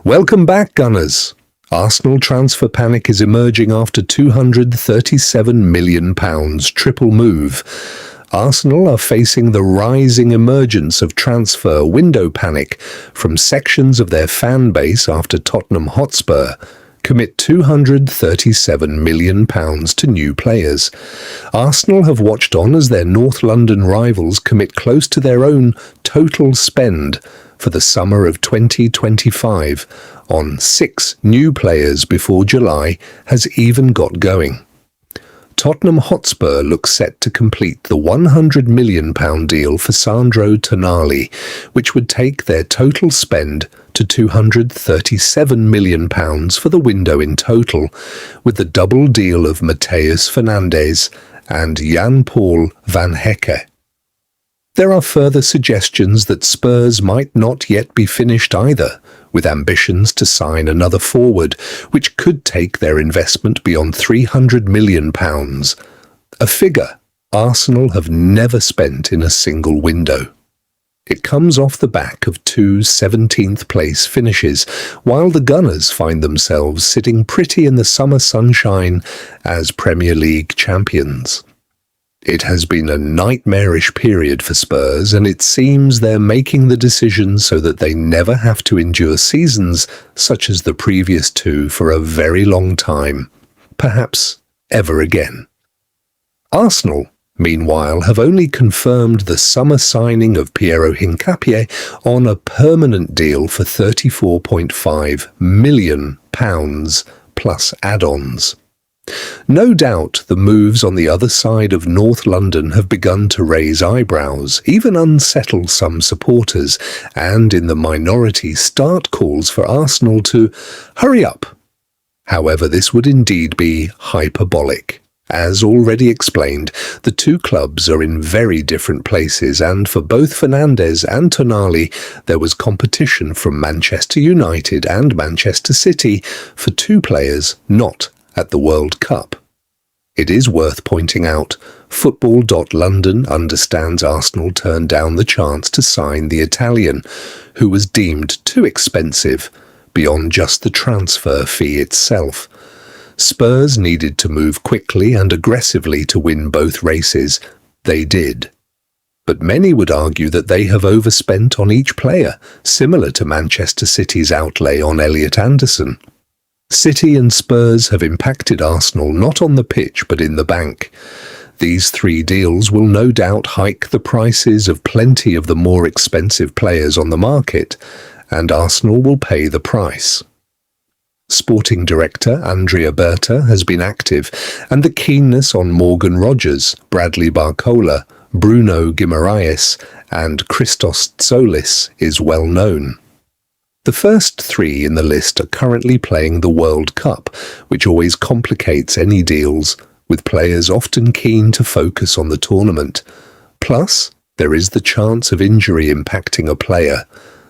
Welcome back, Gunners. Arsenal transfer panic is emerging after £237 million triple move. Arsenal are facing the rising emergence of transfer window panic from sections of their fan base after Tottenham Hotspur commit £237 million to new players. Arsenal have watched on as their North London rivals commit close to their own total spend for the summer of 2025 on 6 new players before July has even got going. Tottenham Hotspur looks set to complete the £100 million deal for Sandro Tonali, which would take their total spend to £237 million for the window in total, with the double deal of Matheus Fernandes and Jan-Paul van Hecke. There are further suggestions that Spurs might not yet be finished either, with ambitions to sign another forward, which could take their investment beyond £300 million, a figure Arsenal have never spent in a single window. It comes off the back of 2 17th place finishes, while the Gunners find themselves sitting pretty in the summer sunshine as Premier League champions. It has been a nightmarish period for Spurs, and it seems they're making the decision so that they never have to endure seasons such as the previous 2 for a very long time, perhaps ever again. Arsenal, meanwhile, have only confirmed the summer signing of Piero Hincapié on a permanent deal for £34.5 million plus add-ons. No doubt the moves on the other side of North London have begun to raise eyebrows, even unsettle some supporters, and in the minority start calls for Arsenal to hurry up. However, this would indeed be hyperbolic. As already explained, the 2 clubs are in very different places, and for both Fernandes and Tonali, there was competition from Manchester United and Manchester City for 2 players not at the World Cup. It is worth pointing out, Football.London understands Arsenal turned down the chance to sign the Italian, who was deemed too expensive beyond just the transfer fee itself. Spurs needed to move quickly and aggressively to win both races. They did. But many would argue that they have overspent on each player, similar to Manchester City's outlay on Elliot Anderson. City and Spurs have impacted Arsenal not on the pitch but in the bank. These 3 deals will no doubt hike the prices of plenty of the more expensive players on the market, and Arsenal will pay the price. Sporting director Andrea Berta has been active, and the keenness on Morgan Rogers, Bradley Barcola, Bruno Guimaraes and Christos Tsolis is well known. The first 3 in the list are currently playing the World Cup, which always complicates any deals, with players often keen to focus on the tournament. Plus, there is the chance of injury impacting a player,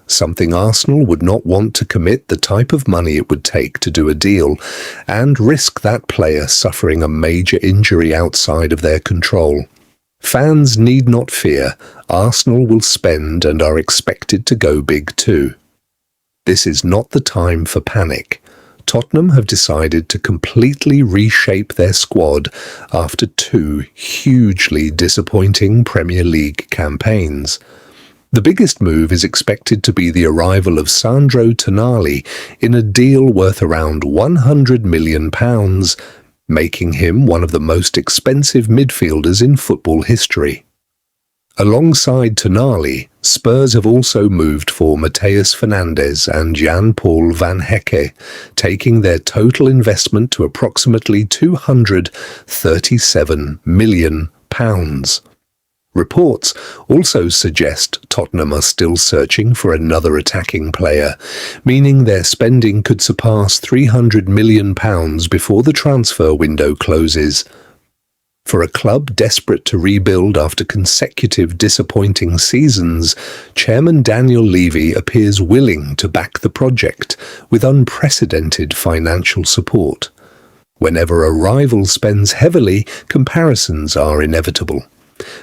something Arsenal would not want to commit the type of money it would take to do a deal, and risk that player suffering a major injury outside of their control. Fans need not fear, Arsenal will spend and are expected to go big too. This is not the time for panic. Tottenham have decided to completely reshape their squad after 2 hugely disappointing Premier League campaigns. The biggest move is expected to be the arrival of Sandro Tonali in a deal worth around £100 million, making him one of the most expensive midfielders in football history. Alongside Tonali, Spurs have also moved for Matheus Fernandes and Jan-Paul van Hecke, taking their total investment to approximately £237 million. Reports also suggest Tottenham are still searching for another attacking player, meaning their spending could surpass £300 million before the transfer window closes. For a club desperate to rebuild after consecutive disappointing seasons, Chairman Daniel Levy appears willing to back the project with unprecedented financial support. Whenever a rival spends heavily, comparisons are inevitable.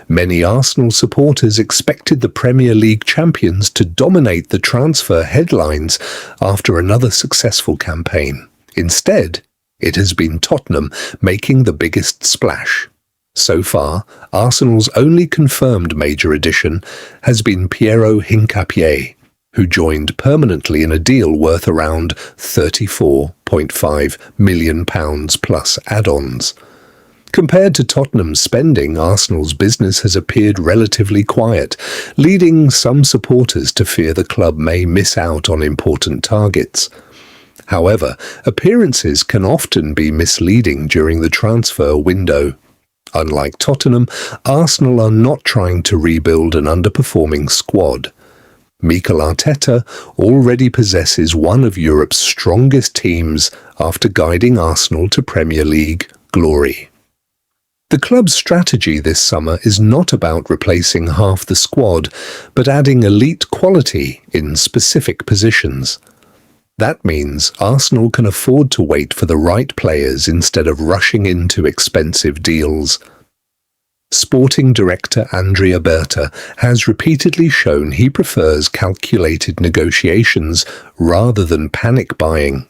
Many Arsenal supporters expected the Premier League champions to dominate the transfer headlines after another successful campaign. Instead, it has been Tottenham making the biggest splash. So far, Arsenal's only confirmed major addition has been Piero Hincapié, who joined permanently in a deal worth around £34.5 million plus add-ons. Compared to Tottenham's spending, Arsenal's business has appeared relatively quiet, leading some supporters to fear the club may miss out on important targets. However, appearances can often be misleading during the transfer window. Unlike Tottenham, Arsenal are not trying to rebuild an underperforming squad. Mikel Arteta already possesses one of Europe's strongest teams after guiding Arsenal to Premier League glory. The club's strategy this summer is not about replacing half the squad, but adding elite quality in specific positions. That means Arsenal can afford to wait for the right players instead of rushing into expensive deals. Sporting director Andrea Berta has repeatedly shown he prefers calculated negotiations rather than panic buying.